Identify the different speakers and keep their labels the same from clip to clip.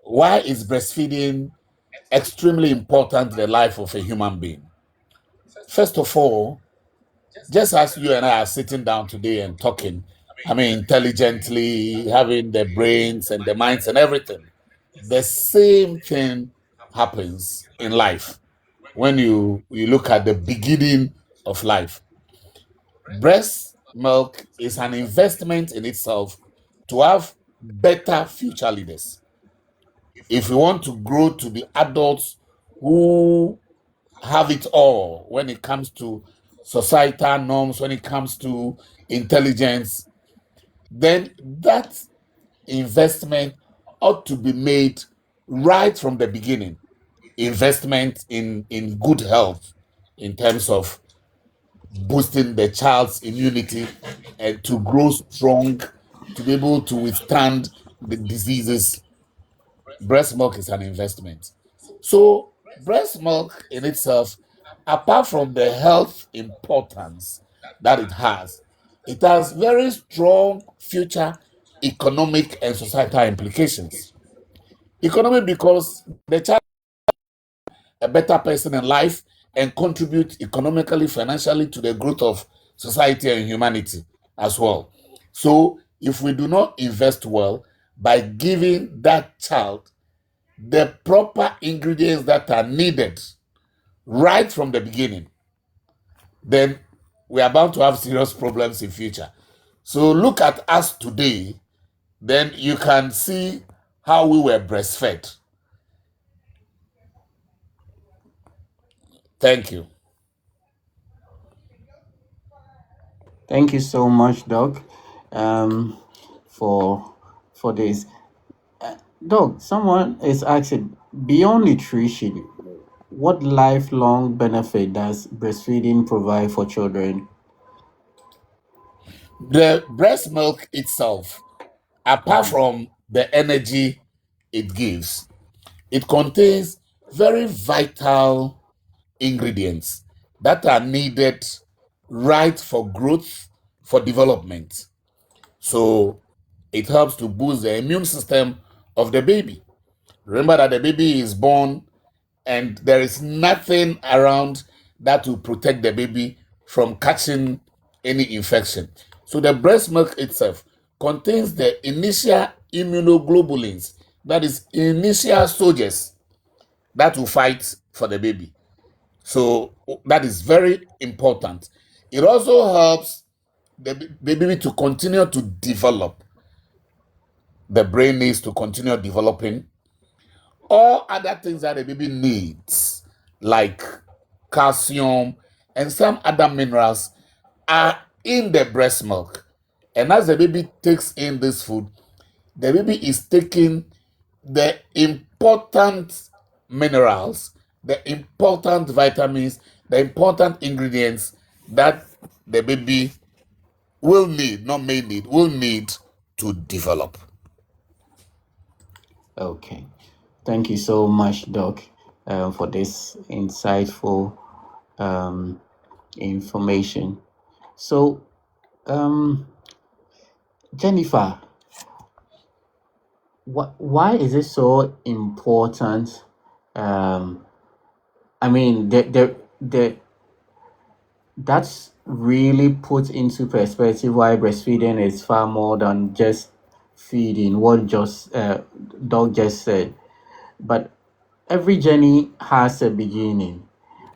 Speaker 1: Why is breastfeeding extremely important in the life of a human being? First of all, just as you and I are sitting down today and talking, intelligently, having the brains and the minds and everything, the same thing happens in life when you look at the beginning of life. Breast milk is an investment in itself to have better future leaders. If we want to grow to be adults who have it all when it comes to societal norms, when it comes to intelligence, then that investment ought to be made right from the beginning. Investment in good health in terms of boosting the child's immunity and to grow strong, to be able to withstand the diseases. Breast milk is an investment. So, breast milk in itself, apart from the health importance that it has very strong future economic and societal implications. Economic because the child is a better person in life and contribute economically, financially to the growth of society and humanity as well. So, if we do not invest well by giving that child the proper ingredients that are needed right from the beginning, then we are bound to have serious problems in future. So look at us today, then you can see how we were breastfed. Thank you.
Speaker 2: Thank you so much, Doc, um, for this. Doc, someone is asking, beyond nutrition, what lifelong benefit does breastfeeding provide for children?
Speaker 1: The breast milk itself, apart from the energy it gives, it contains very vital ingredients that are needed right for growth, for development. So it helps to boost the immune system of the baby. Remember that the baby is born and there is nothing around that will protect the baby from catching any infection. So the breast milk itself contains the initial immunoglobulins, that is, initial soldiers that will fight for the baby. So that is very important. It also helps the baby to continue to develop. The brain needs to continue developing. All other things that the baby needs, like calcium and some other minerals, are in the breast milk. And as the baby takes in this food, the baby is taking the important minerals, the important vitamins, the important ingredients that the baby will need, not may need, will need to develop.
Speaker 2: Okay. Thank you so much, Doc, for this insightful um, information. So, um, Jennifer, why is it so important? Um, I mean, that's really put into perspective why breastfeeding is far more than just feeding, what just Doc just said. But every journey has a beginning.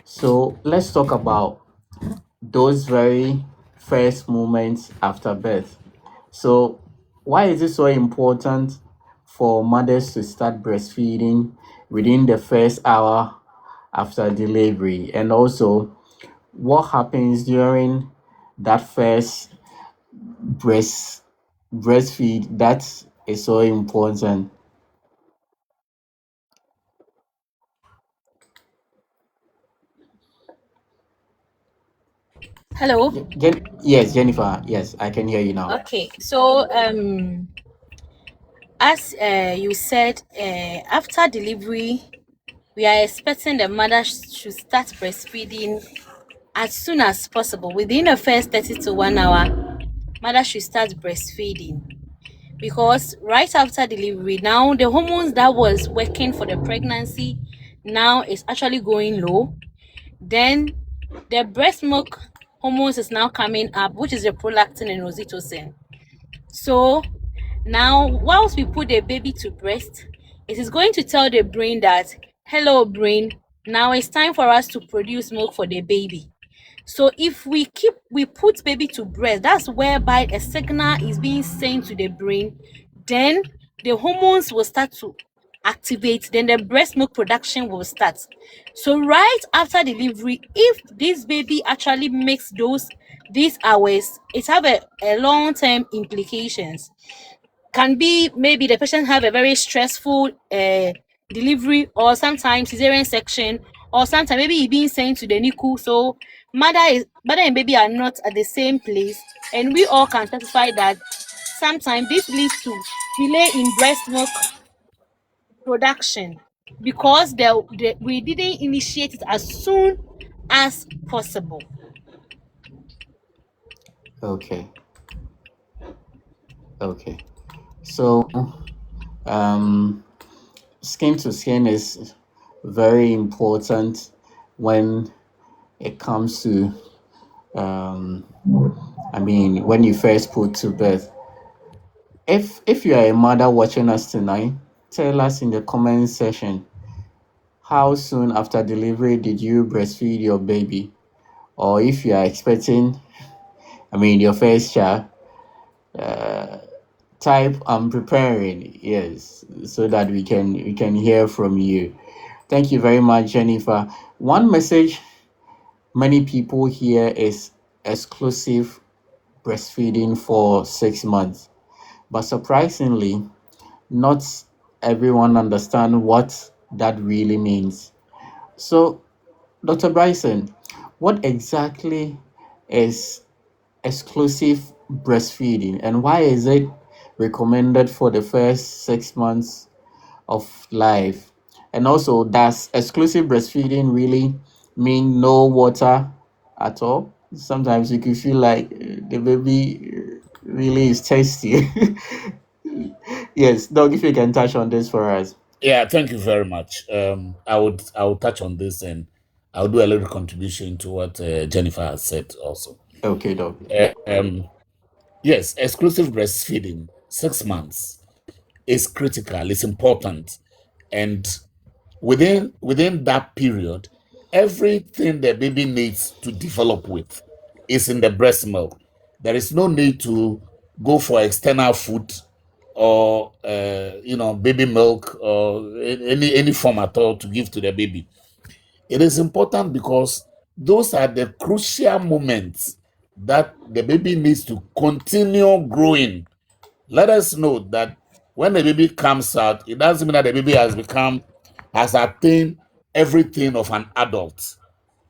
Speaker 2: So let's talk about those very first moments after birth. So, why is it so important for mothers to start breastfeeding within the first hour after delivery? And also, what happens during that first breast breastfeed that is so important?
Speaker 3: Hello.
Speaker 2: Yes, Jennifer. Yes, I can hear you now.
Speaker 3: Okay. So as you said, after delivery, we are expecting the mother should start breastfeeding as soon as possible. Within the first 30 to 1 hour, mother should start breastfeeding. because right after delivery, now the hormones that was working for the pregnancy now is actually going low. Then the breast milk hormones is now coming up, which is the prolactin and oxytocin. So now, whilst we put the baby to breast, it is going to tell the brain that, hello, brain, now it's time for us to produce milk for the baby. So if we put baby to breast, that's whereby a signal is being sent to the brain. Then the hormones will start to activate, then the breast milk production will start. So right after delivery, if this baby actually makes these hours, it have a long-term implications. Can be maybe the patient have a very stressful delivery, or sometimes cesarean section, or sometimes maybe he being sent to the NICU. So mother and baby are not at the same place, and we all can testify that sometimes this leads to delay in breast milk production, because we didn't initiate it as soon as possible.
Speaker 2: Okay. Okay. So, um, skin to skin is very important when it comes to, um, when you first put to birth. If you are a mother watching us tonight, tell us in the comment section, how soon after delivery did you breastfeed your baby? Or if you are expecting, your first child, uh, type I'm preparing, yes, so that we can hear from you. Thank you very much, Jennifer. One message many people hear is exclusive breastfeeding for 6 months, but surprisingly, not everyone understand what that really means. So, Dr. Bryson, what exactly is exclusive breastfeeding, and why is it recommended for the first 6 months of life? And also, does exclusive breastfeeding really mean no water at all? Sometimes you could feel like the baby really is tasty. Yes, Doug, if you can touch on this for us.
Speaker 1: Yeah, thank you very much. I would touch on this, and I'll do a little contribution to what Jennifer has said also.
Speaker 2: Okay, Doug.
Speaker 1: Yes, exclusive breastfeeding, 6 months, is critical. It's important, and within that period, everything the baby needs to develop with is in the breast milk. There is no need to go for external food, or baby milk, or any form at all to give to the baby. It is important because those are the crucial moments that the baby needs to continue growing. Let us know that when the baby comes out, it doesn't mean that the baby has attained everything of an adult.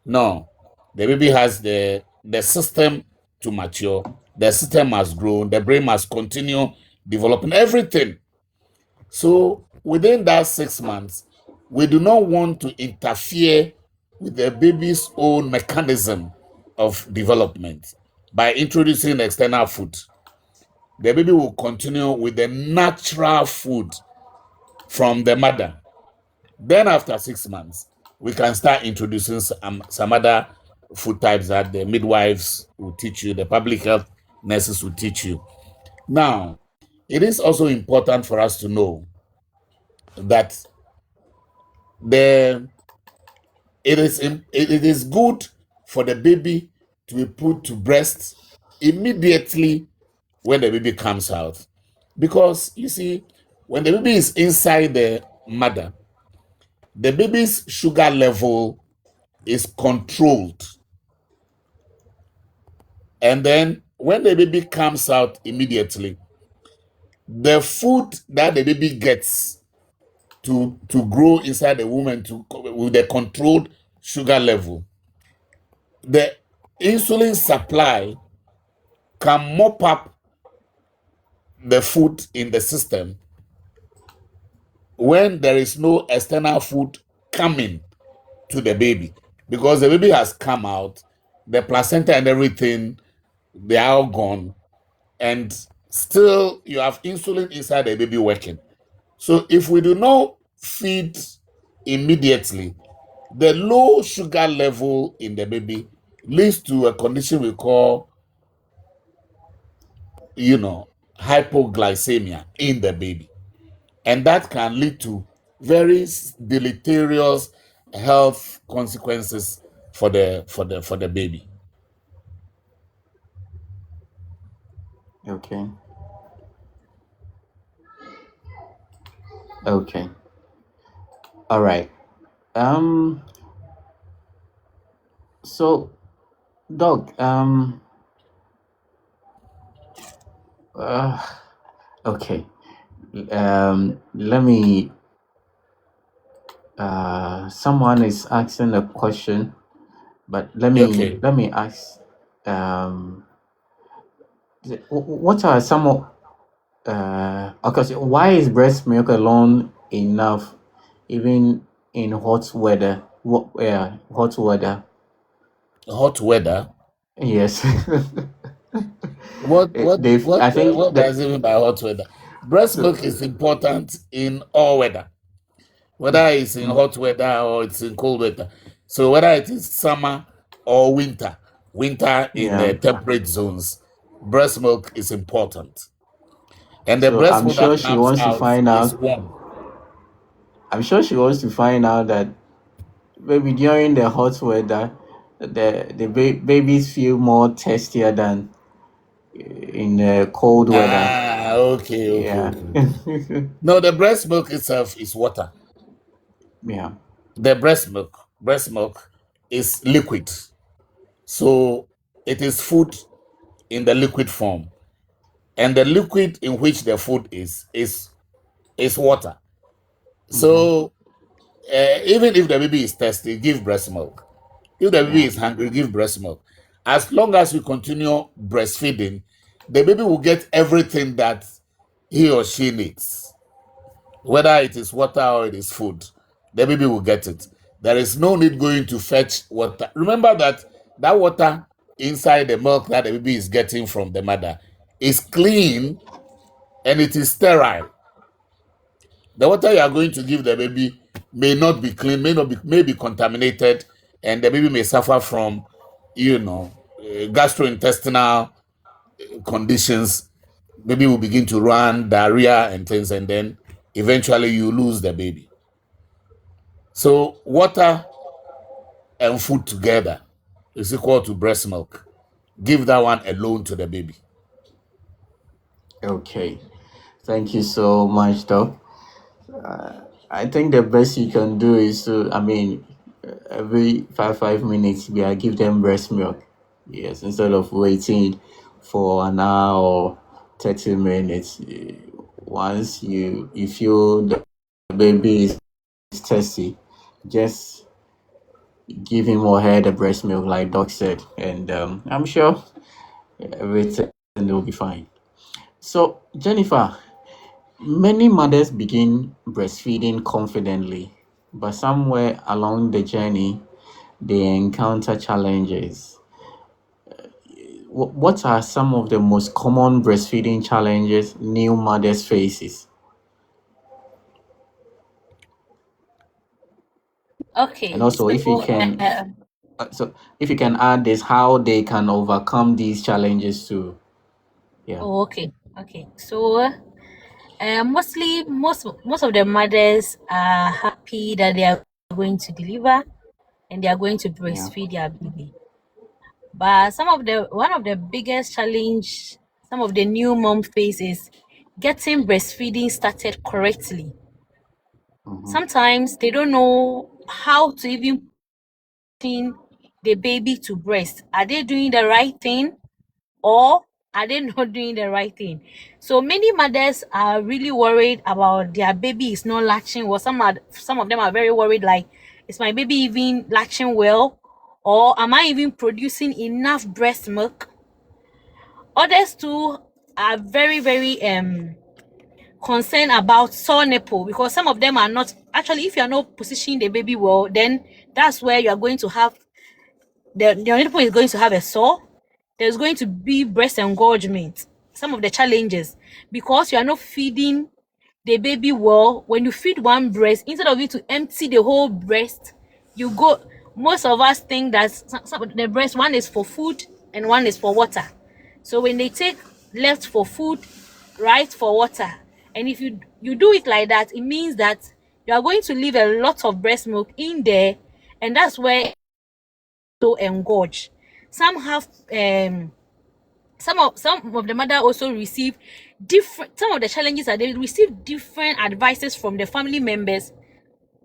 Speaker 1: No, the baby has the system to mature. The system must grow. The brain must continue developing everything. So within that 6 months, we do not want to interfere with the baby's own mechanism of development by introducing external food. The baby will continue with the natural food from the mother. Then after 6 months, we can start introducing some other food types that the midwives will teach you, the public health nurses will teach you. Now, it is also important for us to know that the it is good for the baby to be put to breast immediately when the baby comes out, because you see, when the baby is inside the mother, the baby's sugar level is controlled, and then when the baby comes out immediately, the food that the baby gets to grow inside the woman with the controlled sugar level, the insulin supply can mop up the food in the system when there is no external food coming to the baby, because the baby has come out, the placenta and everything, they are all gone, and still you have insulin inside the baby working. So if we do not feed immediately, the low sugar level in the baby leads to a condition we call, you know, hypoglycemia in the baby. And that can lead to very deleterious health consequences for the baby.
Speaker 2: Okay. Okay. All right. Um. So, Doc. Uh, okay. Let me. Someone is asking a question, but
Speaker 1: Okay.
Speaker 2: let me ask. Um. What are some of okay, so why is breast milk alone enough, even in hot weather? What? Yeah, hot weather.
Speaker 1: Hot weather.
Speaker 2: Yes.
Speaker 1: What what
Speaker 2: I
Speaker 1: what
Speaker 2: think
Speaker 1: what
Speaker 2: that
Speaker 1: does it mean by hot weather? Breast
Speaker 2: so.
Speaker 1: milk is important in all weather, whether it's in hot weather or it's in cold weather. So whether it is summer or winter in
Speaker 2: Yeah.
Speaker 1: the temperate zones, breast milk is important. And the
Speaker 2: So
Speaker 1: breast
Speaker 2: I'm
Speaker 1: milk
Speaker 2: sure
Speaker 1: that
Speaker 2: she
Speaker 1: comes
Speaker 2: wants to
Speaker 1: out
Speaker 2: find
Speaker 1: is
Speaker 2: out.
Speaker 1: warm.
Speaker 2: I'm sure she wants to find out that maybe during the hot weather, the babies feel more tastier than in the cold weather.
Speaker 1: Ah, okay, okay,
Speaker 2: Yeah.
Speaker 1: okay, okay. No, the breast milk itself is water.
Speaker 2: Yeah.
Speaker 1: The breast milk is liquid. So it is food in the liquid form. And the liquid in which the food is water.
Speaker 2: Mm-hmm.
Speaker 1: So even if the baby is thirsty, give breast milk. If the baby
Speaker 2: Yeah.
Speaker 1: is hungry, give breast milk. As long as we continue breastfeeding, the baby will get everything that he or she needs, whether it is water or it is food. The baby will get it. There is no need going to fetch water. Remember that that water inside the milk that the baby is getting from the mother is clean and it is sterile. The water you are going to give the baby may not be clean, may be contaminated, and the baby may suffer from, gastrointestinal conditions. Baby will begin to run diarrhea and things, and then eventually you lose the baby. So water and food together is equal to breast milk. Give that one alone to the baby.
Speaker 2: Okay. Thank you so much, Doc. I think the best you can do is to, I mean, every 5 minutes, yeah, give them breast milk. Yes, instead of waiting for an hour or 30 minutes. Once you feel the baby is thirsty, just give him or her the breast milk, like Doc said, and I'm sure everything will be fine. So, Jennifer, many mothers begin breastfeeding confidently, but somewhere along the journey, they encounter challenges. What are some of the most common breastfeeding challenges new mothers faces? And
Speaker 3: Okay,
Speaker 2: also, if you
Speaker 3: so
Speaker 2: can, if you can add this, how they can overcome these challenges too. Yeah.
Speaker 3: okay. So mostly most of the mothers are happy that they are going to deliver and they are going to
Speaker 2: Yeah.
Speaker 3: breastfeed their baby. But one of the biggest challenge some of the new mom faces getting breastfeeding started correctly.
Speaker 2: Mm-hmm.
Speaker 3: Sometimes they don't know how to even put the baby to breast. Are they doing the right thing or are they not doing the right thing? So many mothers are really worried about their baby is not latching well. Some of them are very worried, like, is my baby even latching well? Or am I even producing enough breast milk? Others too are very, very concerned about sore nipple, because some of them are not actually, if you're not positioning the baby well, then that's where you're going to have your nipple is going to have a sore. There's going to be breast engorgement. some of the challenges, because you are not feeding the baby well. When you feed one breast, instead of you to empty the whole breast, you go, most of us think that some of the breast, one is for food and one is for water. So when they take left for food, right for water, and if you do it like that, it means that you are going to leave a lot of breast milk in there, and that's where to engorge. Some have some of the mother also receive different, some of the challenges are they receive different advices from the family members,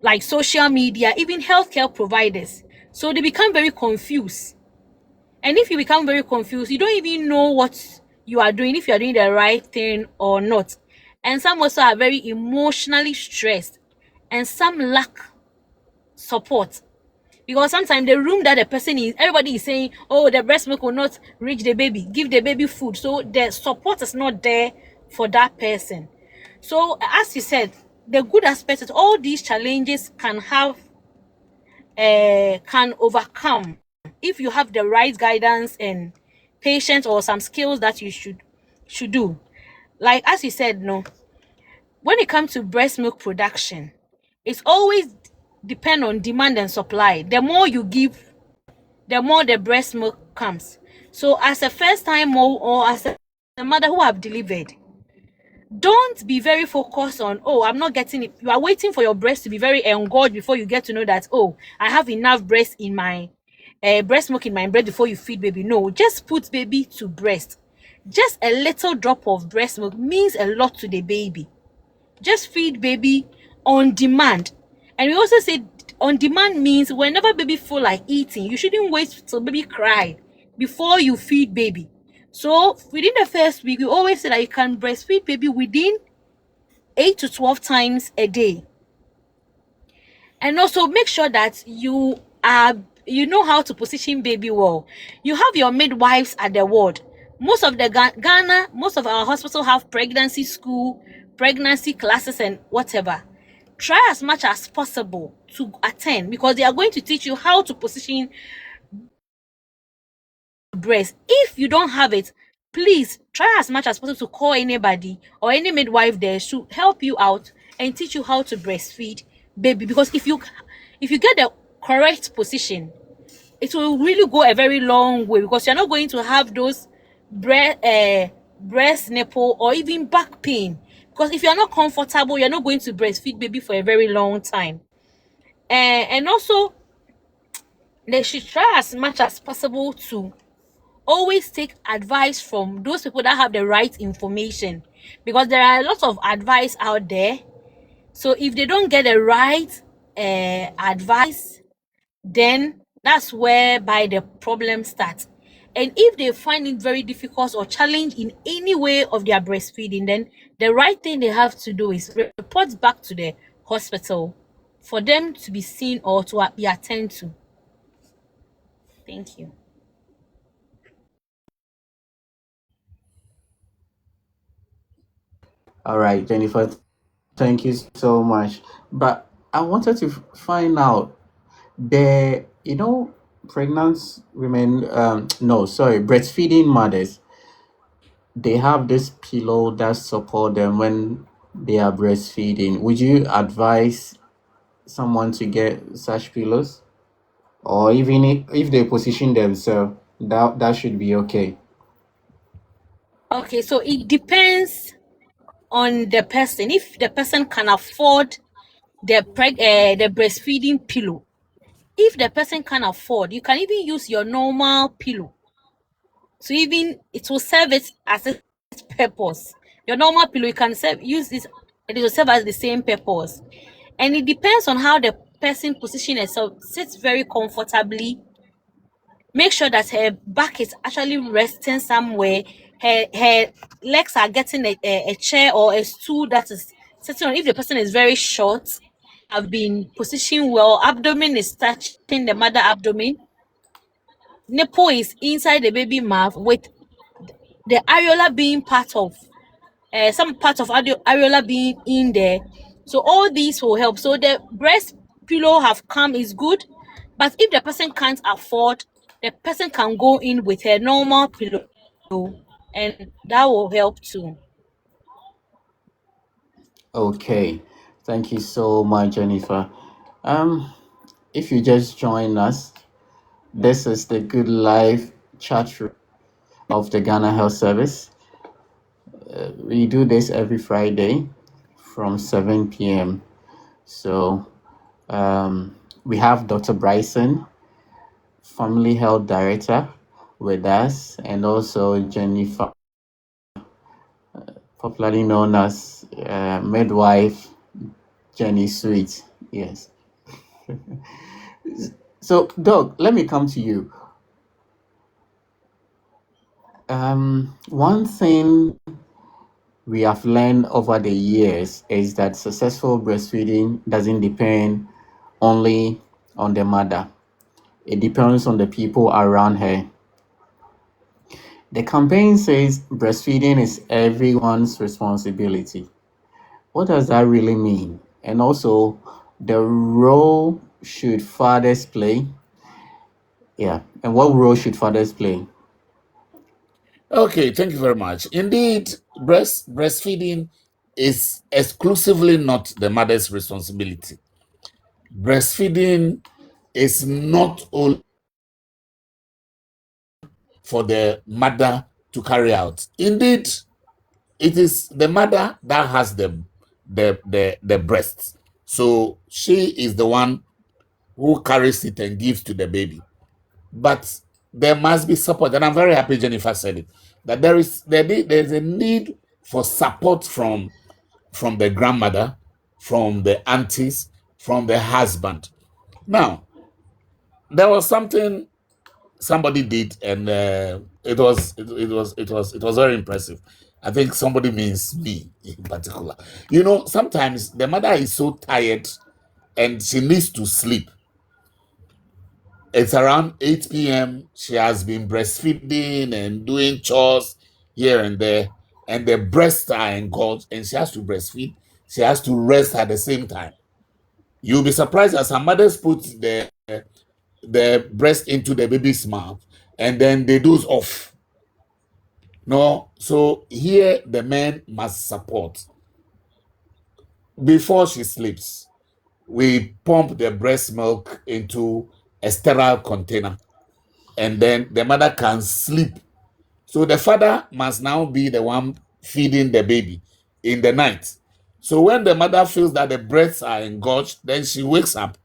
Speaker 3: like social media, even healthcare providers. So they become very confused. And if you become very confused, you don't even know what you are doing, if you are doing the right thing or not. And some also are very emotionally stressed, and some lack support, because sometimes the room that the person is, everybody is saying, oh, the breast milk will not reach the baby, give the baby food, so the support is not there for that person. So as you said, the good aspect is all these challenges can overcome if you have the right guidance and patience, or some skills that you should do. Like as you said, no, when it comes to breast milk production, it's always depend on demand and supply. The more you give, the more the breast milk comes. So as a first time mom, or as a mother who have delivered, don't be very focused on, oh, I'm not getting it. You are waiting for your breast to be very engorged before you get to know that, oh, I have enough breast in my breast milk in my breast before you feed baby. No, just put baby to breast. Just a little drop of breast milk means a lot to the baby. Just feed baby on demand. And we also say on demand means whenever baby feel like eating, you shouldn't wait till baby cry before you feed baby. So within the first week, we always say that you can breastfeed baby within 8 to 12 times a day. And also make sure that you know how to position baby well. You have your midwives at the ward. Most of the Ghana, most of our hospitals have pregnancy school, pregnancy classes and whatever. Try as much as possible to attend, because they are going to teach you how to position breast. If you don't have it, please try as much as possible to call anybody or any midwife there to help you out and teach you how to breastfeed baby. Because if you get the correct position, it will really go a very long way, because you're not going to have those breast nipple or even back pain. Because if you're not comfortable, you're not going to breastfeed baby for a very long time. And also, they should try as much as possible to always take advice from those people that have the right information, because there are a lot of advice out there. So if they don't get the right advice, then that's whereby the problem starts. And if they find it very difficult or challenge in any way of their breastfeeding, then the right thing they have to do is report back to the hospital for them to be seen or to be attended to. Thank you.
Speaker 2: All right, Jennifer, thank you so much. But I wanted to find out pregnant women, no, sorry, breastfeeding mothers, they have this pillow that support them when they are breastfeeding. Would you advise someone to get such pillows? Or even if they position themselves, that should be okay.
Speaker 3: Okay, so it depends on the person. If the person can afford the breastfeeding pillow, if the person can afford, you can even use your normal pillow. So even it will serve it as its purpose. Your normal pillow, you can use this, and it will serve as the same purpose. And it depends on how the person position itself, sits very comfortably. Make sure that her back is actually resting somewhere. Her legs are getting a chair or a stool that is sitting on. If the person is very short, have been positioned well, abdomen is touching the mother abdomen, nipple is inside the baby mouth, with the areola being part of some part of areola being in there. So all these will help. So the breast pillow have come is good, but if the person can't afford, the person can go in with her normal pillow and that will help too.
Speaker 2: Okay, thank you so much, Jennifer. Um, if you just join us, this is the Good Life chat room of the Ghana Health Service. We do this every Friday from 7 p.m. So we have Dr. Brightson, Family Health Director, with us, and also Jennifer, popularly known as Midwife Jenny Sweet. Yes. So, Doc, let me come to you. One thing we have learned over the years is that successful breastfeeding doesn't depend only on the mother, it depends on the people around her. The campaign says breastfeeding is everyone's responsibility. What does that really mean? And also, the role should fathers play? Yeah, and what role should fathers play?
Speaker 1: Okay, thank you very much. Indeed, breastfeeding is exclusively not the mother's responsibility. Breastfeeding is not only for the mother to carry out. Indeed, it is the mother that has the breast. So she is the one who carries it and gives to the baby. But there must be support, and I'm very happy Jennifer said it. That there's a need for support from the grandmother, from the aunties, from the husband. Now, there was something somebody did, and it was very impressive. I think somebody means me in particular. Sometimes the mother is so tired and she needs to sleep. It's around 8 p.m. She has been breastfeeding and doing chores here and there, and the breasts are engorged, and she has to breastfeed. She has to rest at the same time. You'll be surprised as some mothers put the breast into the baby's mouth and then they doze off. No, so here the man must support. Before she sleeps, we pump the breast milk into a sterile container, and then the mother can sleep. So the father must now be the one feeding the baby in the night. So when the mother feels that the breasts are engorged, then she wakes up.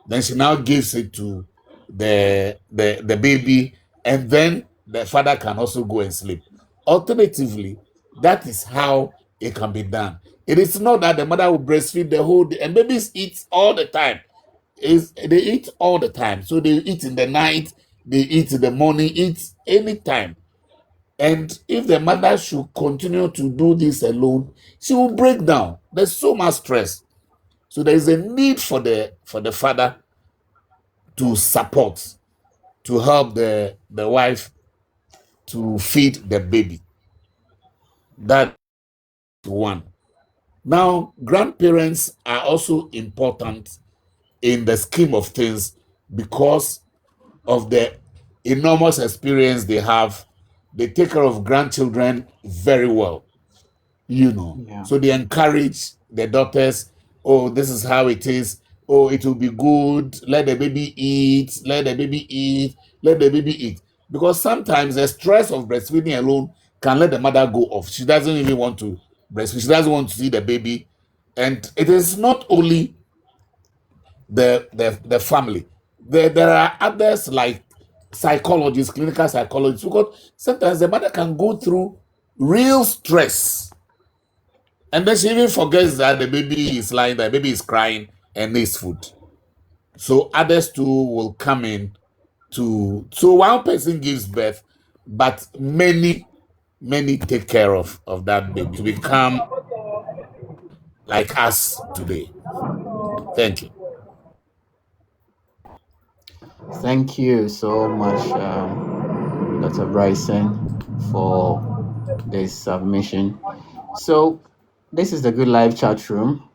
Speaker 1: Then she now gives it to the baby, and then the father can also go and sleep. Alternatively, that is how it can be done. It is not that the mother will breastfeed the whole day, and babies eat all the time. They eat all the time. So they eat in the night, they eat in the morning, eat anytime. And if the mother should continue to do this alone, she will break down. There's so much stress. So there is a need for the father to support, to help the wife to feed the baby. That's one. Now, grandparents are also important in the scheme of things because of the enormous experience they have. They take care of grandchildren very well.
Speaker 2: Yeah.
Speaker 1: So they encourage the daughters, oh, this is how it is. Oh, it will be good. Let the baby eat. Let the baby eat. Let the baby eat. Because sometimes the stress of breastfeeding alone can let the mother go off. She doesn't even want to breastfeed. She doesn't want to see the baby. And it is not only the family. There are others like psychologists, clinical psychologists, because sometimes the mother can go through real stress, and then she even forgets that the baby is lying, the baby is crying and needs food. So others too will come in so one person gives birth, but many take care of that baby to become like us today. Thank you.
Speaker 2: Thank you so much, Dr. Bryson, for this submission. So, this is the Good Life chat room.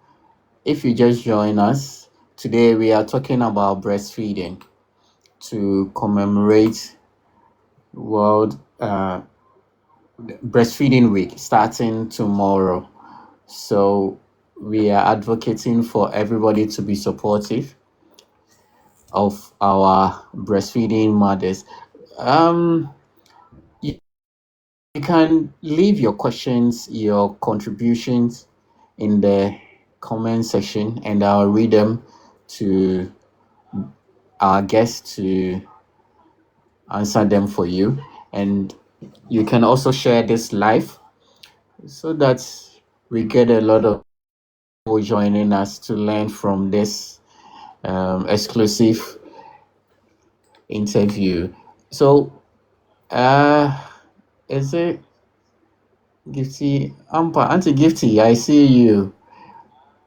Speaker 2: If you just join us, today we are talking about breastfeeding to commemorate World breastfeeding week starting tomorrow. So we are advocating for everybody to be supportive of our breastfeeding mothers. Um, you can leave your questions, your contributions in the comment section, and I'll read them to our guests to answer them for you. And you can also share this live so that we get a lot of people joining us to learn from this exclusive interview. So, uh, is it Gifty? Auntie Gifty, I see you.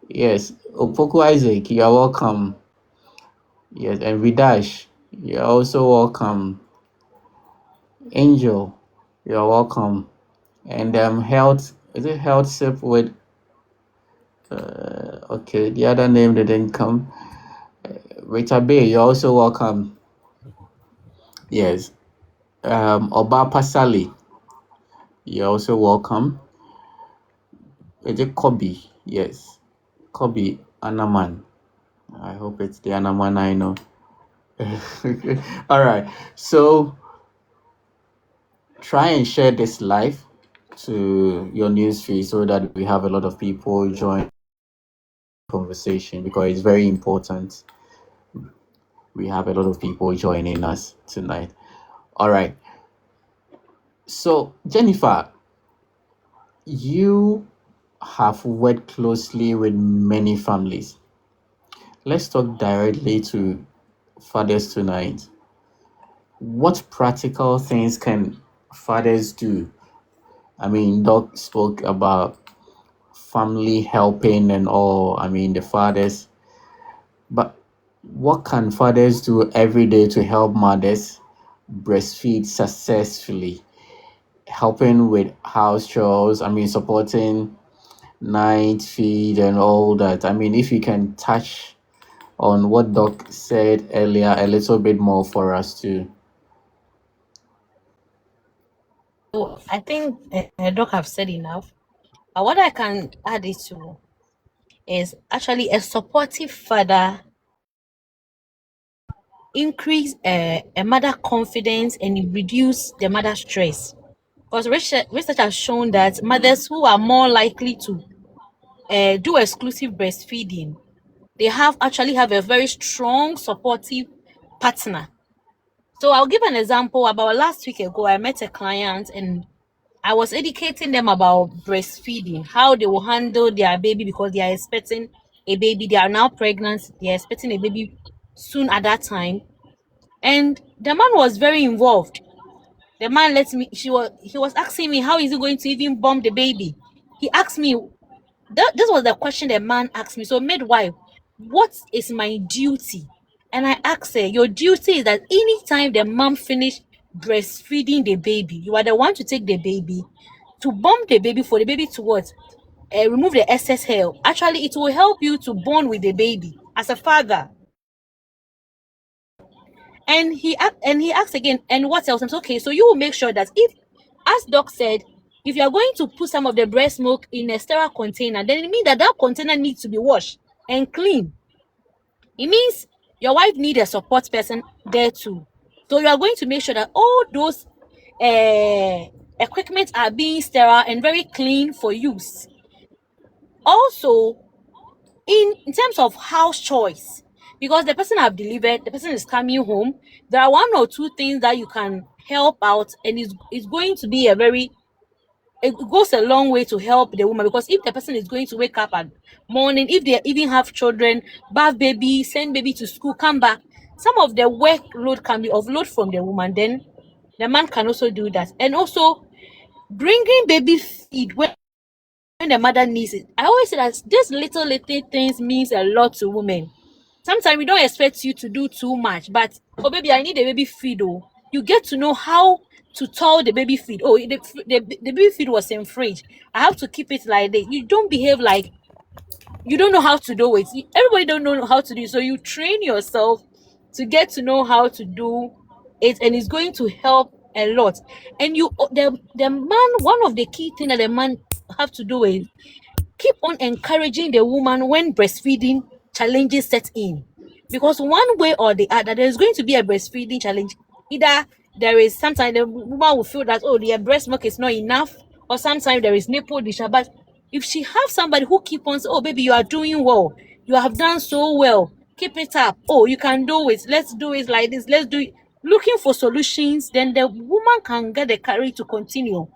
Speaker 2: Yes, Opoku Isaac, you are welcome. Yes, and Vidash, you are also welcome. Angel, you are welcome. And health, is it health sip with okay, the other name didn't come. Rita Bay, you're also welcome. Yes. Oba Pasali, you're also welcome. Is it Kobe? Yes. Kobe Anaman. I hope it's the Anaman I know. All right. So try and share this live to your newsfeed so that we have a lot of people join the conversation because it's very important. We have a lot of people joining us tonight. All right. So Jennifer, you have worked closely with many families. Let's talk directly to fathers tonight. What practical things can fathers do? I mean, Doc spoke about family helping and all. I mean, the fathers. But what can fathers do every day to help mothers breastfeed successfully? Helping with house chores, I mean, supporting night feed and all that. I mean, if you can touch on what Doc said earlier a little bit more for us too.
Speaker 3: So I think Doc have said enough. But what I can add it to is actually a supportive father increase a mother confidence and it reduce the mother stress. Because research has shown that mothers who are more likely to do exclusive breastfeeding, they have actually have a very strong supportive partner. So I'll give an example. About last week ago, I met a client and I was educating them about breastfeeding, how they will handle their baby because they are expecting a baby. They are now pregnant. They are expecting a baby soon at that time. And the man was very involved. The man let me. He was asking me how is he going to even bomb the baby. He asked me. This was the question the man asked me. So midwife, what is my duty? And I asked her, your duty is that anytime the mom finish breastfeeding the baby, you are the one to take the baby, to bump the baby for the baby to what? Remove the excess hair. Actually, it will help you to bond with the baby as a father. And he asked again, and what else? I'm okay. So you will make sure that if, as Doc said, if you are going to put some of the breast milk in a sterile container, then it means that that container needs to be washed and clean. It means your wife needs a support person there too. So you are going to make sure that all those equipment are being sterile and very clean for use. Also, in terms of house choice, because the person have delivered, the person is coming home, there are one or two things that you can help out, and it's going to be a very, it goes a long way to help the woman. Because if the person is going to wake up at morning, if they even have children, bath baby, send baby to school, come back, some of the workload can be offload from the woman. Then the man can also do that. And also bringing baby feed when the mother needs it. I always say that these little things means a lot to women. Sometimes we don't expect you to do too much, but oh baby, I need a baby feed. Oh, you get to know how to tell the baby feed. Oh, the baby feed was in fridge. I have to keep it like this. You don't behave like you don't know how to do it. Everybody don't know how to do it. So you train yourself to get to know how to do it, and it's going to help a lot. And the man, one of the key thing that the man have to do is keep on encouraging the woman when breastfeeding challenges set in. Because one way or the other, there's going to be a breastfeeding challenge. Either there is sometimes the woman will feel that, oh, their breast milk is not enough, or sometimes there is nipple discharge. But if she have somebody who keep on saying, oh, baby, you are doing well, you have done so well, keep it up, oh, you can do it, let's do it like this, let's do it, looking for solutions, then the woman can get the courage to continue.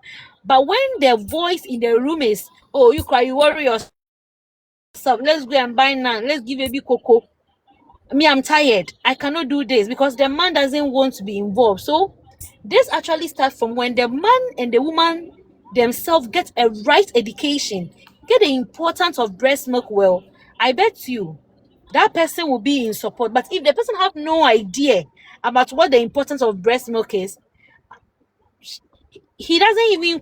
Speaker 3: But when the voice in the room is, oh, you cry, you worry yourself, let's go and buy now, let's give baby cocoa. Me, I'm tired. I cannot do this because the man doesn't want to be involved. So this actually starts from when the man and the woman themselves get a right education, get the importance of breast milk well. I bet you that person will be in support. But if the person have no idea about what the importance of breast milk is, he doesn't even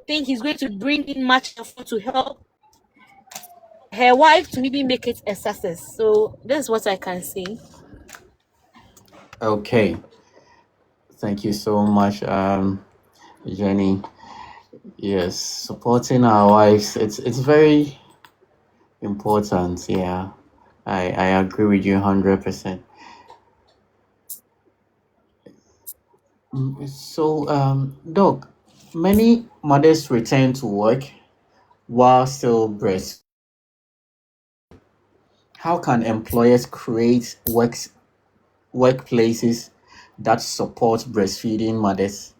Speaker 3: think he's going to bring in much effort to help her wife to maybe make it a success. So that's what I can say.
Speaker 2: Okay, thank you so much, Jenny. Yes, supporting our wives, it's very important. Yeah, I agree with you 100%. So, Doc, many mothers return to work while still breast. How can employers create workplaces that support breastfeeding mothers?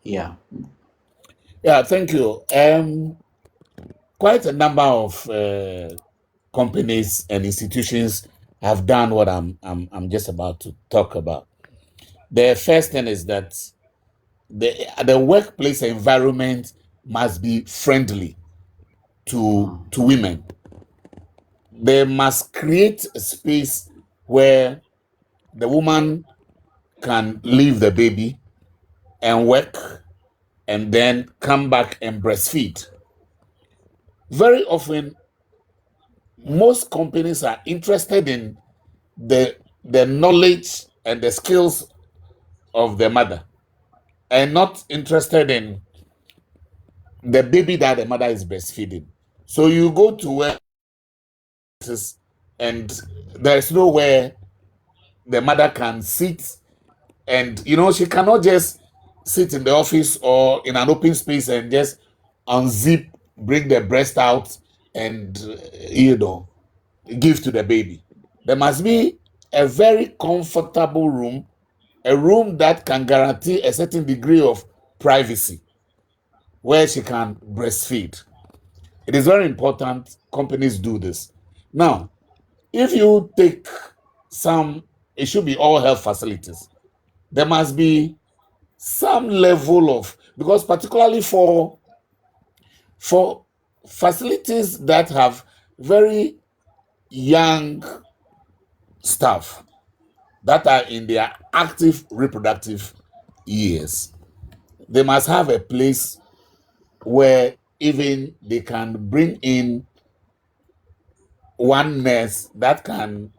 Speaker 2: Yeah.
Speaker 1: Yeah, thank you. Quite a number of companies and institutions have done what I'm just about to talk about. The first thing is that the workplace environment must be friendly to women. They must create a space where the woman can leave the baby and work and then come back and breastfeed. Very often, most companies are interested in the knowledge and the skills of the mother and not interested in the baby that the mother is breastfeeding. So you go to where and there's nowhere the mother can sit, and she cannot just sit in the office or in an open space and just unzip, bring the breast out, and give to the baby. There must be a very comfortable room, a room that can guarantee a certain degree of privacy where she can breastfeed. It is very important companies do this. Now, if you take it should be all health facilities. There must be some level of, because particularly for facilities that have very young staff that are in their active reproductive years, they must have a place where even they can bring in one nurse that can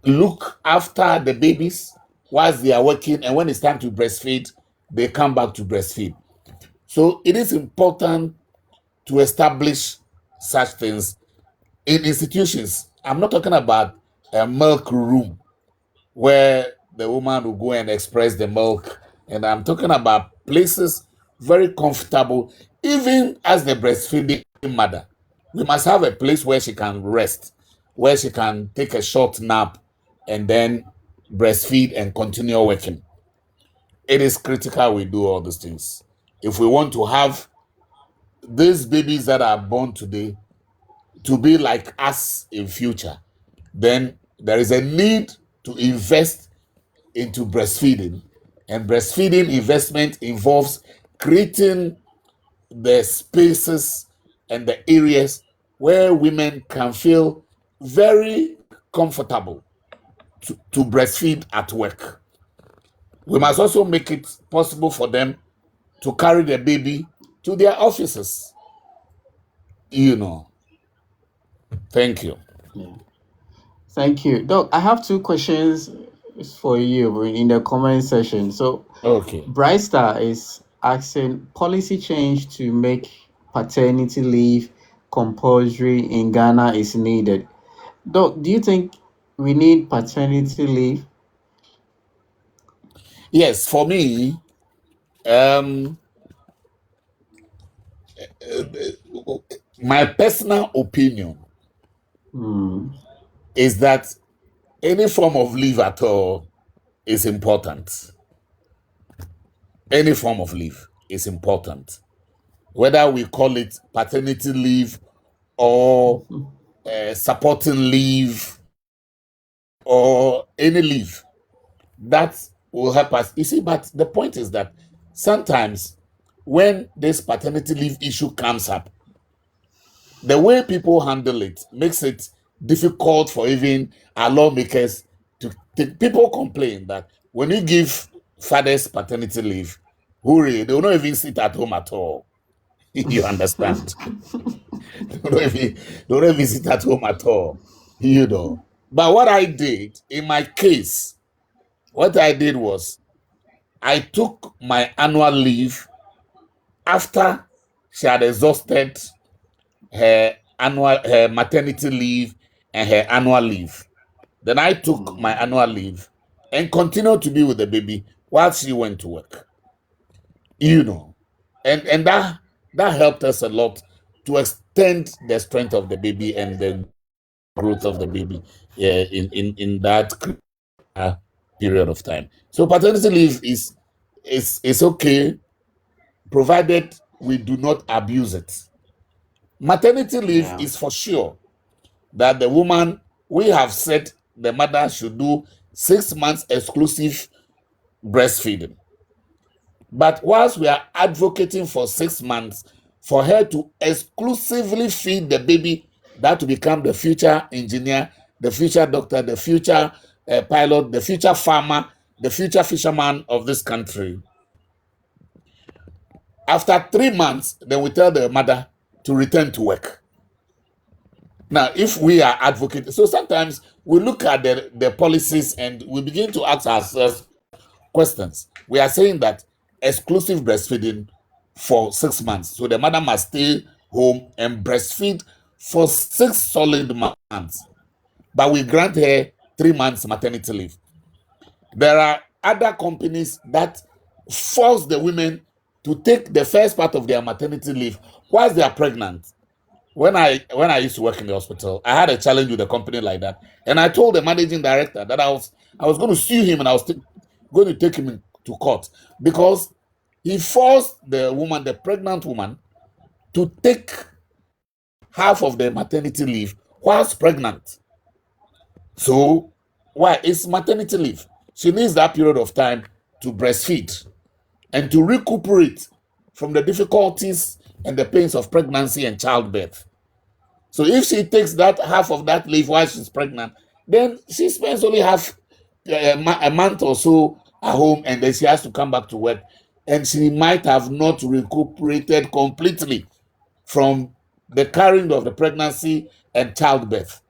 Speaker 1: look after the babies whilst they are working, and when it's time to breastfeed, they come back to breastfeed. So it is important to establish such things in institutions. I'm not talking about a milk room where the woman will go and express the milk, and I'm talking about places very comfortable, even as the breastfeeding mother. We must have a place where she can rest, where she can take a short nap and then breastfeed and continue working. It is critical we do all these things. If we want to have these babies that are born today to be like us in future, then there is a need to invest into breastfeeding. And breastfeeding investment involves creating the spaces and the areas where women can feel very comfortable to breastfeed at work. We must also make it possible for them to carry the baby to their offices. Thank you.
Speaker 2: Yeah. Thank you. Doc, I have two questions is for you in the comment section. So
Speaker 1: Okay.
Speaker 2: Brightstar is asking policy change to make paternity leave compulsory in Ghana is needed. Doc, do you think we need paternity leave?
Speaker 1: Yes, for me, um, my personal opinion
Speaker 2: Hmm.
Speaker 1: is that any form of leave at all is important. Any form of leave is important. Whether we call it paternity leave or supporting leave or any leave, that will help us. You see, but the point is that sometimes when this paternity leave issue comes up, the way people handle it makes it difficult for even our lawmakers to take. People complain that when you give fathers paternity leave, hooray, they will not even sit at home at all. You understand? They don't even sit at home at all. You know. But what I did in my case, what I did was I took my annual leave after she had exhausted her maternity leave and her annual leave. Then I took my annual leave and continued to be with the baby while she went to work. You know, and that helped us a lot to extend the strength of the baby and the growth of the baby in that period of time. So paternity leave is okay provided we do not abuse it. Maternity leave
Speaker 2: Yeah.
Speaker 1: is for sure that the woman, we have said the mother should do 6 months exclusive breastfeeding. But whilst we are advocating for 6 months for her to exclusively feed the baby, that to become the future engineer, the future doctor, the future pilot, the future farmer, the future fisherman of this country. After 3 months, then we tell the mother to return to work. Now, if we are advocating, so sometimes we look at the policies and we begin to ask ourselves questions. We are saying that exclusive breastfeeding for 6 months. So the mother must stay home and breastfeed for 6 solid months. But we grant her 3 months maternity leave. There are other companies that force the women to take the first part of their maternity leave whilst they are pregnant. When I used to work in the hospital, I had a challenge with a company like that, and I told the managing director that I was going to sue him and I was going to take him to court because he forced the woman, the pregnant woman, to take half of the maternity leave whilst pregnant. So why? It's maternity leave. She needs that period of time to breastfeed and to recuperate from the difficulties and the pains of pregnancy and childbirth. So if she takes that half of that leave while she's pregnant, then she spends only half a month or so at home, and then she has to come back to work, and she might have not recuperated completely from the carrying of the pregnancy and childbirth.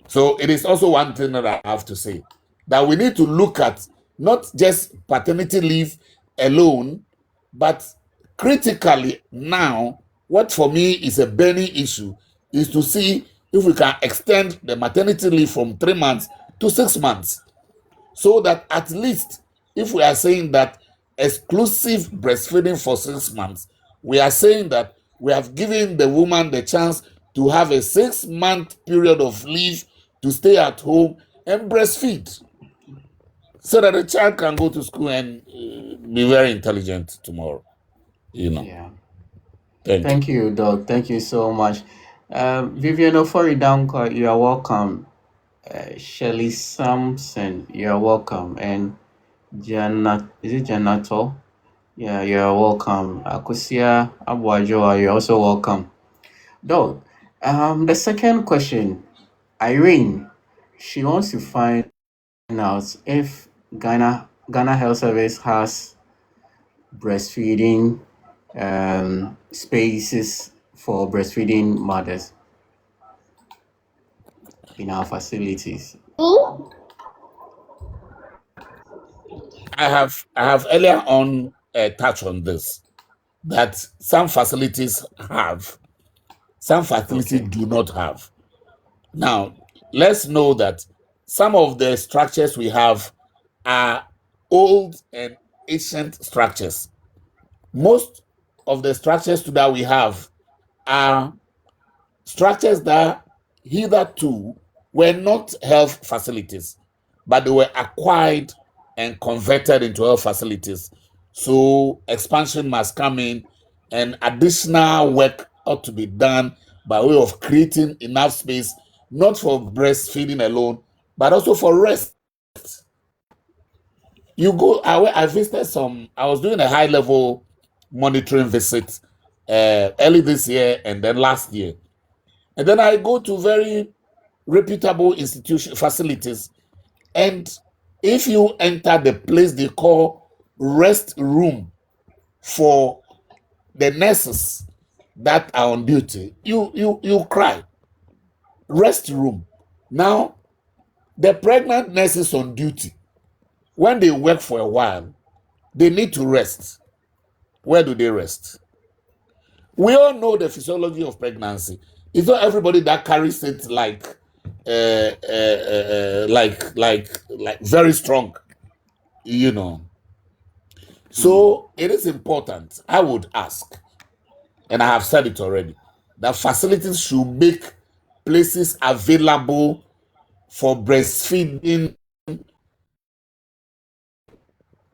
Speaker 1: So it is also one thing that I have to say, that we need to look at not just paternity leave alone, but critically now, what for me is a burning issue is to see if we can extend the maternity leave from 3 months to 6 months, so that at least if we are saying that exclusive breastfeeding for 6 months, we are saying that we have given the woman the chance to have a 6-month period of leave to stay at home and breastfeed, so that the child can go to school and be very intelligent tomorrow.
Speaker 2: Yeah.
Speaker 1: Thank you.
Speaker 2: Thank you, Doc. Thank you so much. Vivian Oforidanko, you are welcome. Shelly Sampson, you are welcome. And is it Janato? Yeah, you are welcome. Akusia Abuajoa, you're also welcome. Doc, the second question, Irene, she wants to find out if Ghana Health Service has breastfeeding spaces for breastfeeding mothers in our facilities.
Speaker 1: I have earlier on touched on this, that some facilities have, some facilities
Speaker 2: Okay.
Speaker 1: do not have. Now, let's know that some of the structures we have are old and ancient structures. Most of the structures that we have are structures that hitherto were not health facilities, but they were acquired and converted into health facilities. So expansion must come in, and additional work ought to be done by way of creating enough space, not for breastfeeding alone, but also for rest. You go, I visited some, I was doing a high level monitoring visit early this year and then last year. And then I go to very reputable institution facilities. And if you enter the place they call rest room for the nurses that are on duty, you cry. Rest room. Now, the pregnant nurses on duty, when they work for a while, they need to rest. Where do they rest? We all know the physiology of pregnancy. It's not everybody that carries it like very strong, you know. So it is important. I would ask, and I have said it already, that facilities should make places available for breastfeeding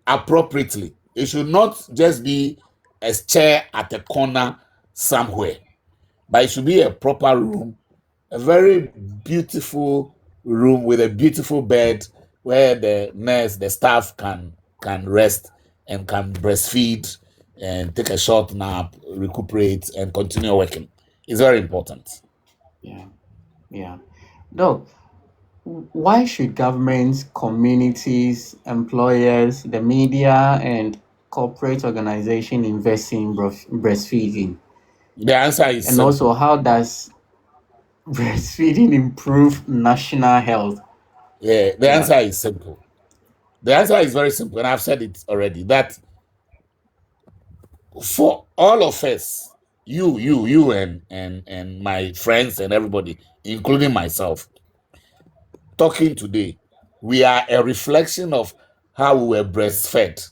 Speaker 1: appropriately. It should not just be a chair at a corner somewhere, but it should be a proper room, a very beautiful room with a beautiful bed where the nurse, the staff can rest and can breastfeed and take a short nap, recuperate, and continue working. It's very important.
Speaker 2: Yeah. Yeah. Doc, why should governments, communities, employers, the media, and corporate organization invest in breastfeeding?
Speaker 1: The answer is
Speaker 2: And also,
Speaker 1: simple.
Speaker 2: how does breastfeeding improve national health?
Speaker 1: Yeah, the
Speaker 2: Yeah.
Speaker 1: answer is simple. The answer is very simple, and I've said it already, that for all of us, you and my friends and everybody, including myself, talking today, we are a reflection of how we were breastfed.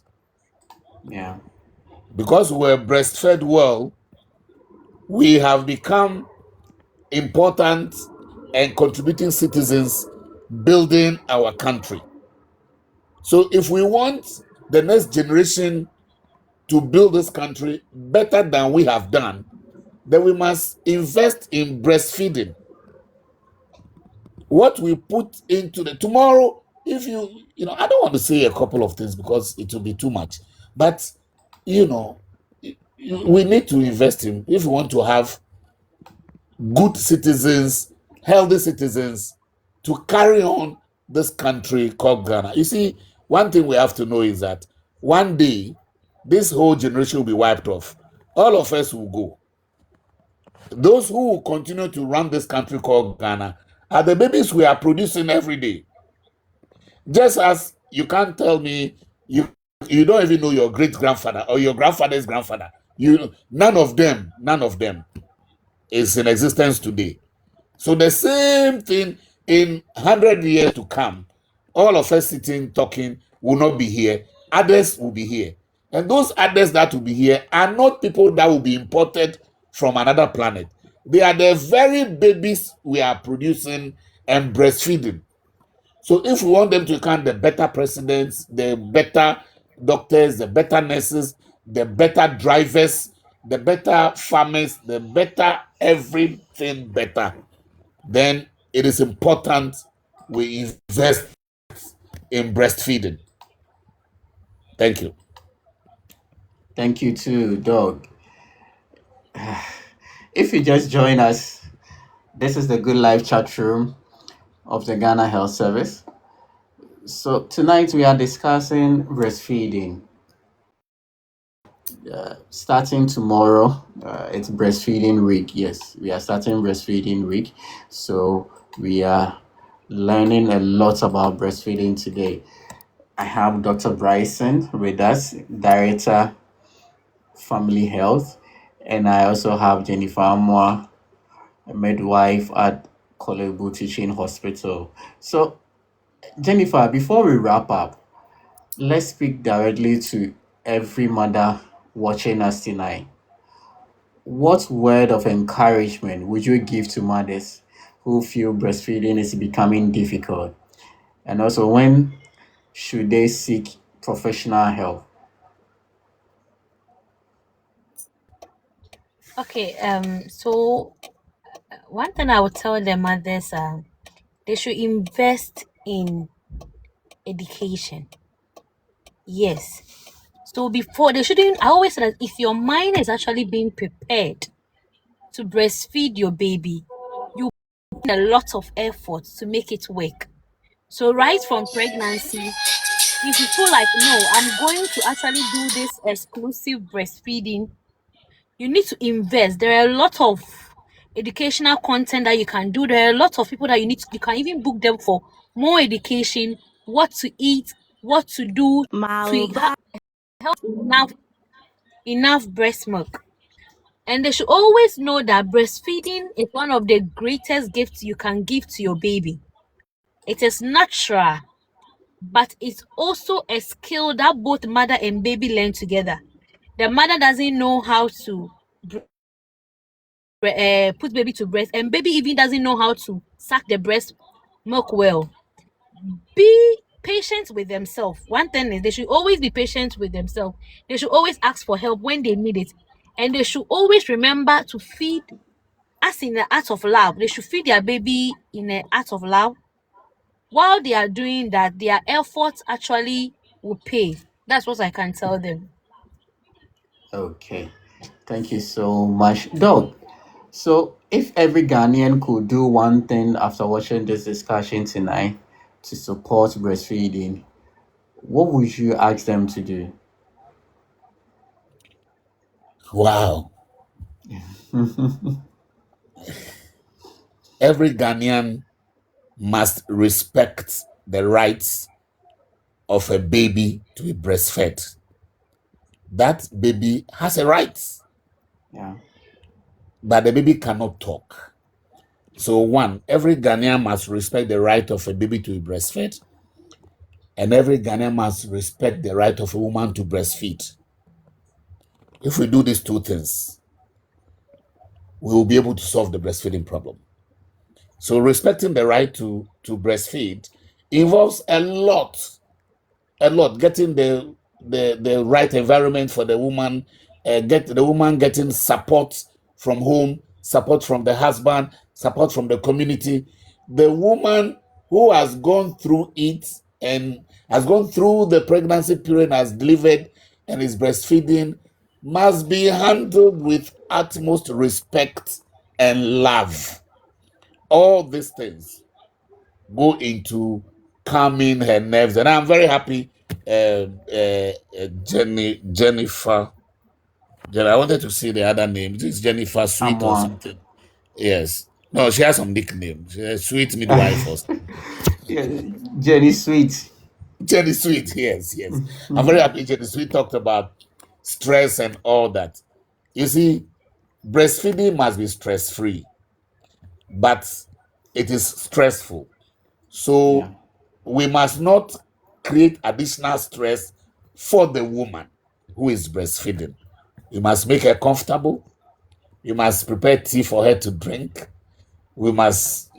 Speaker 2: Yeah.
Speaker 1: Because we were breastfed well, we have become important and contributing citizens building our country. So if we want the next generation to build this country better than we have done, then we must invest in breastfeeding. What we put into the tomorrow, if I don't want to say a couple of things because it will be too much, but you know, we need to invest in, if we want to have good citizens, healthy citizens, to carry on this country called Ghana. You see, one thing we have to know is that one day this whole generation will be wiped off. All of us will go. Those who will continue to run this country called Ghana are the babies we are producing every day. Just as you can't tell me you don't even know your great grandfather or your grandfather's grandfather. None of them is in existence today. So the same thing in 100 years to come, all of us sitting talking will not be here. Others will be here. And those others that will be here are not people that will be imported from another planet. They are the very babies we are producing and breastfeeding. So if we want them to become the better presidents, the better doctors, the better nurses, the better drivers, the better farmers, the better everything better, then it is important we invest in breastfeeding. Thank you.
Speaker 2: Thank you too, Doc. If you just join us, this is the Good Life chat room of the Ghana Health Service. So tonight we are discussing breastfeeding. Starting tomorrow, it's breastfeeding week. Yes, we are starting breastfeeding week. So we are learning a lot about breastfeeding today. I have Dr. Bryson with us, Director Family Health, and I also have Jennifer Amoah, a midwife at Korle Teaching Hospital. So, Jennifer, before we wrap up, let's speak directly to every mother watching us tonight. What word of encouragement would you give to mothers who feel breastfeeding is becoming difficult? And also, when should they seek professional help?
Speaker 3: Okay, so one thing I would tell the mothers, they should invest in education. Yes. So before they shouldn't, I always say that if your mind is actually being prepared to breastfeed your baby, you put in a lot of effort to make it work. So right from pregnancy, if you feel like no, I'm going to actually do this exclusive breastfeeding, you need to invest. There are a lot of educational content that you can do. There are a lot of people that you can even book them for more education, what to eat, what to do to have enough breast milk. And they should always know that breastfeeding is one of the greatest gifts you can give to your baby. It is natural, but it's also a skill that both mother and baby learn together. The mother doesn't know how to put baby to breast, and baby even doesn't know how to suck the breast milk well. Be patient with themselves. One thing is they should always be patient with themselves. They should always ask for help when they need it, and they should always remember to feed us in the art of love. They should feed their baby in the art of love. While they are doing that, their efforts actually will pay. That's what I can tell them.
Speaker 2: Okay, thank you so much, Doug. So, if every Ghanaian could do one thing after watching this discussion tonight to support breastfeeding, what would you ask them to do?
Speaker 1: Wow. Every Ghanaian must respect the rights of a baby to be breastfed. That baby has a right,
Speaker 2: Yeah.
Speaker 1: but the baby cannot talk. So, one, every Ghanaian must respect the right of a baby to be breastfed, and every Ghanaian must respect the right of a woman to breastfeed. If we do these two things, we will be able to solve the breastfeeding problem. So, respecting the right to breastfeed involves a lot getting the right environment for the woman, get the woman getting support from home, support from the husband, support from the community. The woman who has gone through it and has gone through the pregnancy period, has delivered and is breastfeeding, must be handled with utmost respect and love. All these things go into calming her nerves. And I'm very happy, Jennifer. I wanted to see the other name. This is Jennifer Sweet or
Speaker 2: Amoah.
Speaker 1: something. Yes. No, she has some nickname. She has Sweet Midwife or something.
Speaker 2: Yeah, Jenny Sweet.
Speaker 1: Jenny Sweet. Yes, yes. I'm very happy Jenny Sweet talked about stress and all that. You see, breastfeeding must be stress free, but it is stressful.
Speaker 2: Yeah.
Speaker 1: So we must not create additional stress for the woman who is breastfeeding. You must make her comfortable. You must prepare tea for her to drink. We must,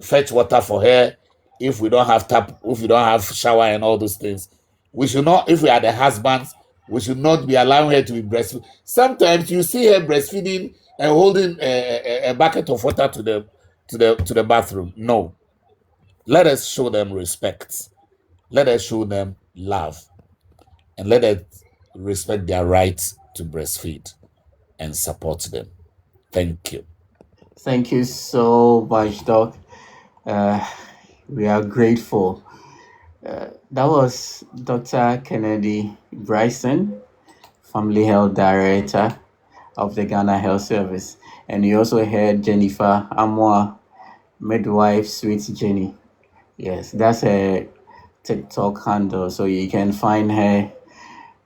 Speaker 1: fetch water for her if we don't have tap, if we don't have shower and all those things. We should not, if we are the husbands, we should not be allowing her to be breastfeeding. Sometimes you see her breastfeeding and holding a bucket of water to the bathroom. No, let us show them respect. Let us show them love, and let us respect their right to breastfeed and support them. Thank you.
Speaker 2: Thank you so much, Doc. Uh, we are grateful. That was Dr. Kennedy Bryson, Family Health Director of the Ghana Health Service. And you also heard Jennifer Amoah, Midwife Sweet Jenny. Yes, that's a TikTok handle, so you can find her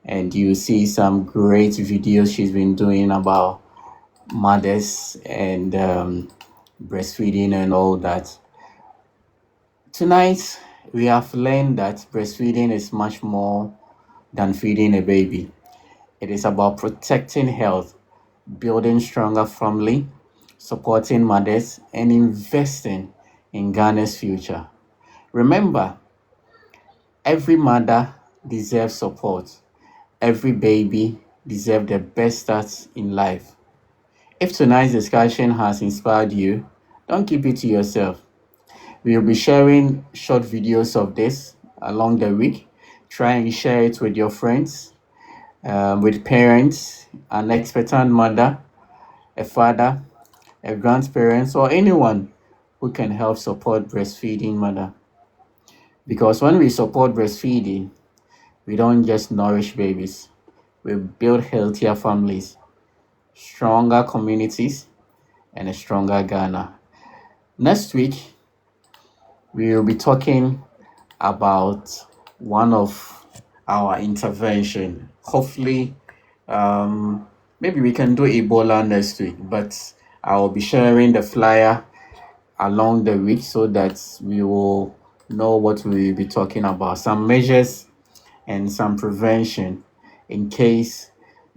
Speaker 2: and you see some great videos she's been doing about mothers and breastfeeding and all that. Tonight, we have learned that breastfeeding is much more than feeding a baby. It is about protecting health, building stronger family, supporting mothers, and investing in Ghana's future. Remember, every mother deserves support. Every baby deserves the best start in life. If tonight's discussion has inspired you, don't keep it to yourself. We will be sharing short videos of this along the week. Try and share it with your friends, with parents, an expectant mother, a father, a grandparent, or anyone who can help support breastfeeding mother. Because when we support breastfeeding, we don't just nourish babies, we build healthier families, stronger communities, and a stronger Ghana. Next week, we will be talking about one of our intervention. Hopefully, maybe we can do Ebola next week, but I will be sharing the flyer along the week so that we will know what we will be talking about. Some measures and some prevention in case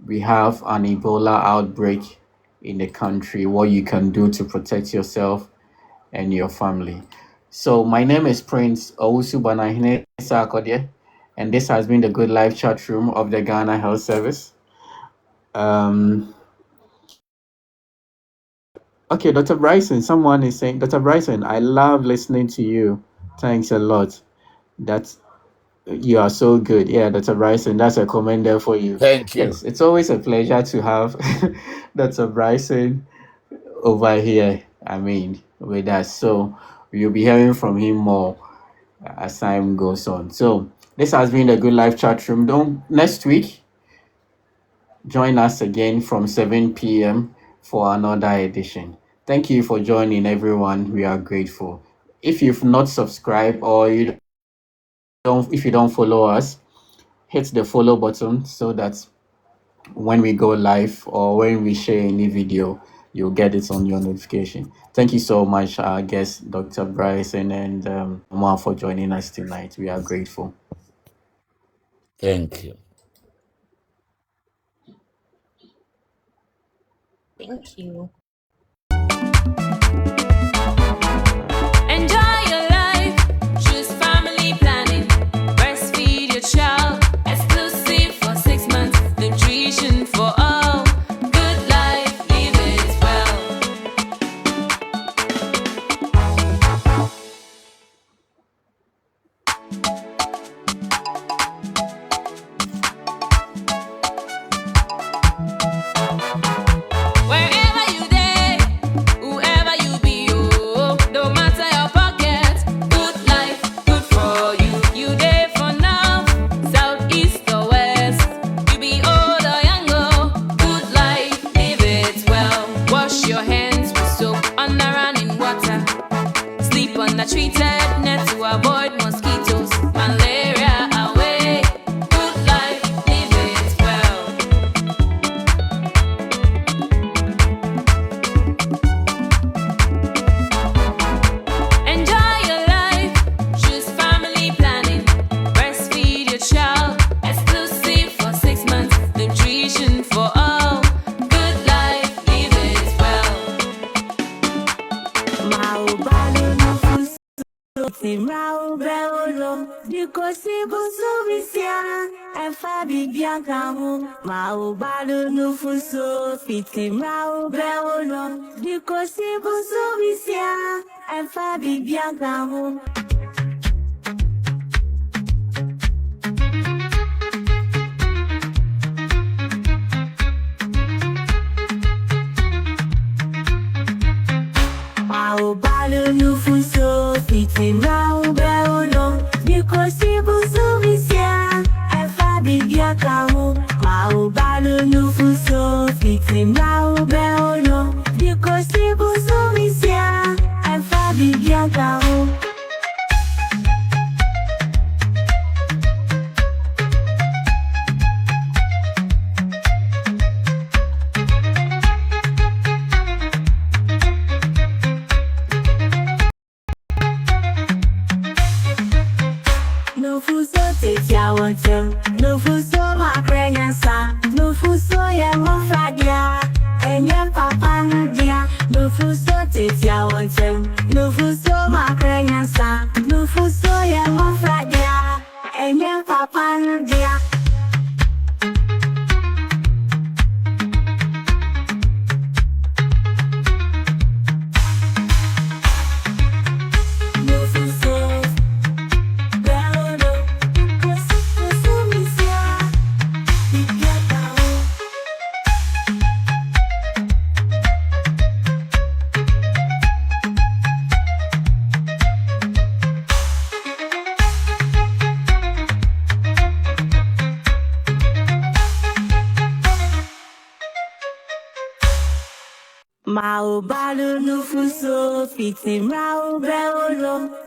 Speaker 2: we have an Ebola outbreak in the country, what you can do to protect yourself and your family. So my name is Prince Owusu Banahine Sakodie, and this has been the Good Life chat room of the Ghana Health Service. Okay, Dr. Bryson, someone is saying, Dr. Bryson, I love listening to you. Thanks a lot. That's You are so good. Yeah, Dr. Bryson, that's a comment there for you.
Speaker 1: Thank you.
Speaker 2: Yes, it's always a pleasure to have Dr. Bryson over here, with us. So you'll be hearing from him more as time goes on. So this has been the Good Life chat room. Next week, join us again from 7 p.m. for another edition. Thank you for joining, everyone. We are grateful. If you've not subscribed or if you don't follow us, hit the follow button so that when we go live or when we share any video, you'll get it on your notification. Thank you so much, our guest, Dr. Bryson and Amoah, for joining us tonight. We are grateful.
Speaker 1: Thank you.
Speaker 3: Thank you.
Speaker 4: Enjoy your life, choose family planning, breastfeed your child, exclusive for 6 months, nutrition for all, good life, live it well. Wherever you day, whoever you be, oh, no matter your pocket, good life, good for you. You day for north, south, east or west. You be old or young, oh, good life, live it well. Wash your hands with soap under running water. Sleep on the treated net to avoid mosquitoes, malaria away. Good life, live it well. Enjoy your life, choose family planning, breastfeed your child, exclusive for 6 months, nutrition for all, good life, live it well. wotem. Nufuso makrenyansa, nufuso ye mofradia. Enye papa nadia, nufuso tetia wotem. Nufuso makrenyansa, nufuso ye mofradia. Enye papa nadia. Mao balu nufuso fiti mao beolo